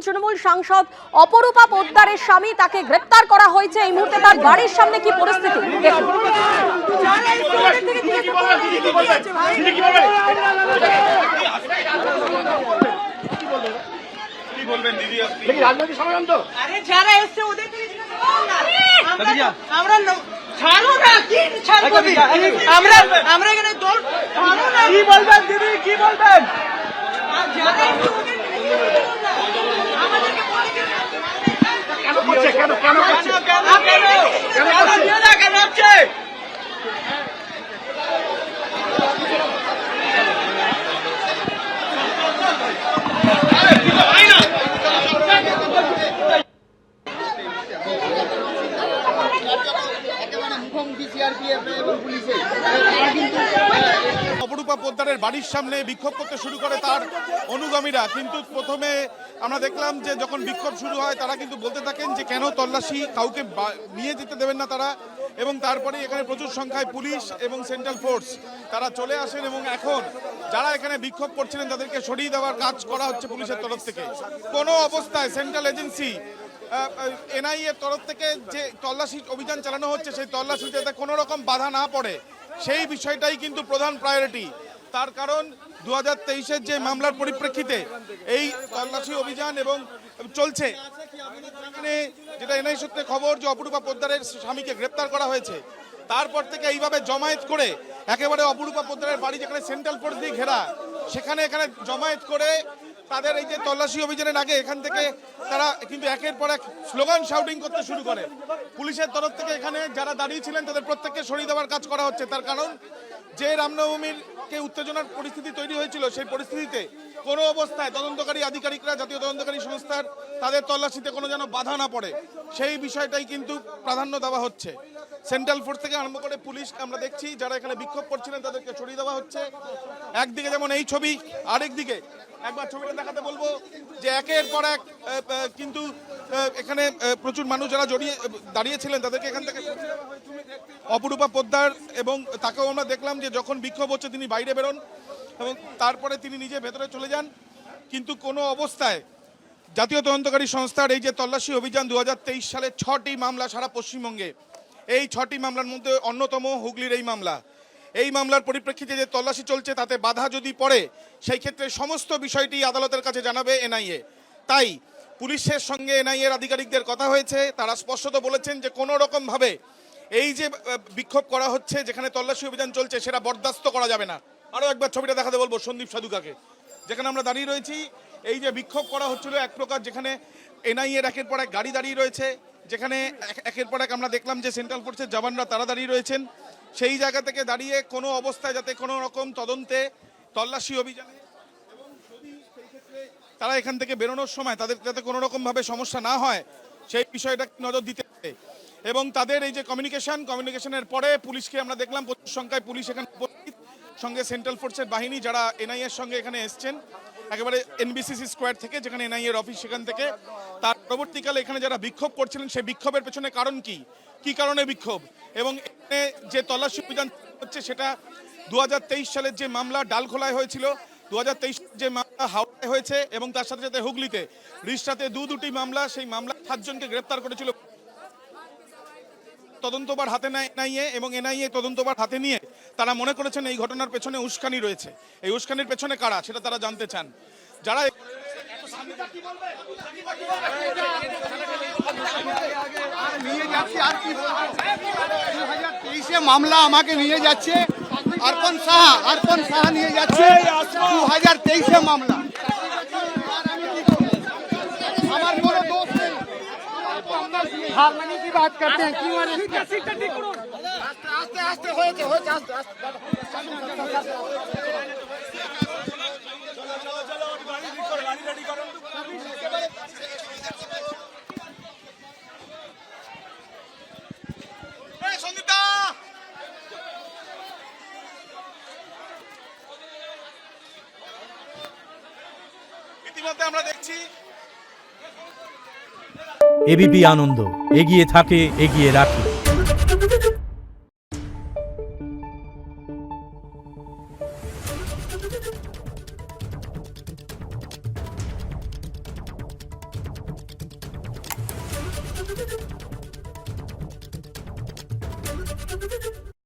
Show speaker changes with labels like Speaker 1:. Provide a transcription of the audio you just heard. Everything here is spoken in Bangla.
Speaker 1: তৃণমূল সাংসদ অপরূপা পোদ্দারের স্বামী, তাকে গ্রেপ্তার করা হয়েছে। এই মুহূর্তে তার বাড়ির সামনে কি পরিস্থিতি দেখুন।
Speaker 2: রাজনৈতিক ষড়যন্ত্র
Speaker 3: যারা এসছে ওদের আমরা ছাড়ো না, কি ছাড়বো? আমরা এখানে দল ছাড়ো না।
Speaker 2: কি বলবেন দিদি, কি বলবেন?
Speaker 3: যারা এসছে ওদের আমাদেরকে
Speaker 2: কেন করছে, কেন কেন করছে,
Speaker 3: কেন হচ্ছে?
Speaker 4: অপরূপা পোদ্দারের বাড়ির সামনে বিক্ষোভ করতে শুরু করে তার অনুগামীরা। কিন্তু প্রথমে আমরা দেখলাম যে যখন বিক্ষোভ শুরু হয় তারা কিন্তু বলতে থাকেন যে কেন তল্লাশি, কাউকে নিয়ে যেতে দেবেন না তারা। এবং তারপরে এখানে প্রচুর সংখ্যায় পুলিশ এবং সেন্ট্রাল ফোর্স তারা চলে আসেন এবং এখন যারা এখানে বিক্ষোভ করছিলেন তাদেরকে সরিয়ে দেওয়ার কাজ করা হচ্ছে পুলিশের তরফ থেকে। কোনো অবস্থায় সেন্ট্রাল এজেন্সি এনআইএর তরফ থেকে যে তল্লাশি অভিযান চালানো হচ্ছে সেই তল্লাশিতে যাতে কোনো রকম বাধা না পড়ে সেই বিষয়টাই কিন্তু প্রধান প্রায়োরিটি। তার কারণ 2023-এর যে মামলার পরিপ্রেক্ষিতে এই তল্লাশি অভিযান এবং চলছে, যেটা এনআই সূত্রে খবর যে অপরূপা পোদ্দারের স্বামীকে গ্রেপ্তার করা হয়েছে, তারপর থেকে এইভাবে জমায়েত করে একেবারে অপরূপা পোদ্দারের বাড়ি যেখানে সেন্ট্রাল ফোর্স দিয়ে ঘেরা, সেখানে জমায়েত করে তাদের এই যে তল্লাশি অভিযানের আগে এখান থেকে তারা কিন্তু একের পর এক স্লোগান শাউটিং করতে শুরু করে। পুলিশের তরফ থেকে এখানে যারা দাঁড়িয়ে ছিলেন তাদের প্রত্যেককে সরিয়ে দেওয়ার কাজ করা হচ্ছে। তার কারণ যে রামনবমীর উত্তেজনার পরিস্থিতি তৈরি হয়েছিল, সেই পরিস্থিতিতে কোনো অবস্থায় তদন্তকারী আধিকারিকরা, জাতীয় তদন্তকারী সংস্থার তাদের তল্লাশিতে কোনো যেন বাধা না পড়ে সেই বিষয়টাই কিন্তু প্রাধান্য দেওয়া হচ্ছে। সেন্ট্রাল ফোর্স থেকে আরম্ভ করে পুলিশ আমরা দেখছি যারা এখানে বিক্ষোভ করছিলেন তাদেরকে সরিয়ে দেওয়া হচ্ছে। একদিকে যেমন এই ছবি, আরেকদিকে একবার ছবিটা দেখাতে বলবো যে একের পর এক কিন্তু এখানে প্রচুর মানুষ যারা দাঁড়িয়েছিলেন তাদেরকে এখান থেকে অপরূপা পোদ্দার, এবং তাকেও আমরা দেখলাম যে যখন বিক্ষোভ হচ্ছে তিনি বাইরে বেরোন এবং তারপরে তিনি নিজে ভেতরে চলে যান। কিন্তু কোনো অবস্থায় জাতীয় তদন্তকারী সংস্থার এই যে তল্লাশি অভিযান 2023 সালে 6টি মামলা সারা পশ্চিমবঙ্গে, এই 6টি মামলার মধ্যে অন্যতম হুগলির এই মামলা। এই মামলার পরিপ্রেক্ষিতে যে তল্লাশি চলছে তাতে বাধা যদি পড়ে সেই ক্ষেত্রে সমস্ত বিষয়টি আদালতের কাছে জানাবে এনআইএ। তাই পুলিশের সঙ্গে এনআইএর আধিকারিকদের কথা হয়েছে, তারা স্পষ্টত বলেছেন যে কোনো রকমভাবে এই যে বিক্ষোভ করা হচ্ছে, যেখানে তল্লাশি অভিযান চলছে, সেটা বরদাস্ত করা যাবে না। আরও একবার ছবিটা দেখাতে বলবো সন্দীপ সাধুকাকে, যেখানে আমরা দাঁড়িয়ে রয়েছি। এই যে বিক্ষোভ করা হচ্ছিল এক প্রকার, যেখানে এনআইএর একের পর এক গাড়ি দাঁড়িয়ে রয়েছে, যেখানে একের পর এক আমরা দেখলাম যে সেন্ট্রাল ফোর্সের জওয়ানরা তারা দাঁড়িয়ে রয়েছেন। সেই জায়গা থেকে দাঁড়িয়ে কোনো অবস্থায় যাতে কোনো রকম তদন্তে, তল্লাশি অভিযানে এবং যদি সেই ক্ষেত্রে তারা এখান থেকে বেরোনোর সময় তাদের যাতে কোনো রকমভাবে সমস্যা না হয় সেই বিষয়টা নজর দিতে হবে। এবং তাদের এই যে কমিউনিকেশনের পরে পুলিশকে আমরা দেখলাম প্রচুর সংখ্যায় পুলিশ এখানে উপস্থিত, সঙ্গে সেন্ট্রাল ফোর্সের বাহিনী যারা এনআইএর সঙ্গে এখানে এসছেন একেবারে এনবিসিসি স্কোয়ার থেকে, যেখানে এনআইএর অফিস, সেখান থেকে। তার পরবর্তীকালে এখানে যারা বিক্ষোভ করছিলেন সেই বিক্ষোভের পেছনে কারণ কি কারণে বিক্ষোভ, এবং এখানে যে তল্লাশি অভিযান হচ্ছে সেটা 2023 সালের যে মামলা ডালখোলায় হয়েছিল, 2023 যে মামলা হাওড়ায় হয়েছে, এবং তার সাথে সাথে হুগলিতে রিষ্টাতে দুটি মামলা, সেই মামলা 7 জনকে গ্রেপ্তার করেছিল তদন্তভার হাতে নেয় এনআইএ, এবং এনআইএ তদন্তভার হাতে নিয়ে তারা মনে করেছেন এই ঘটনার পেছনে উস্কানি রয়েছে। এই উস্কানির পেছনে কারা সেটা তারা জানতে চান। যারা
Speaker 2: নিয়ে যাচ্ছে আর কি 2023-এ মামলা আমাকে নিয়ে যাচ্ছে, অর্পণ সাহা নিয়ে যাচ্ছে 2023-এ মামলা। আমার কোনো দোষ নেই। हारमोनी की बात करते हैं, क्यों आस्ते आस्ते হয়েছে আস্তে
Speaker 4: ইতিমধ্যে আমরা দেখছি
Speaker 5: এবিপি আনন্দ এগিয়ে থাকে, এগিয়ে রাখে।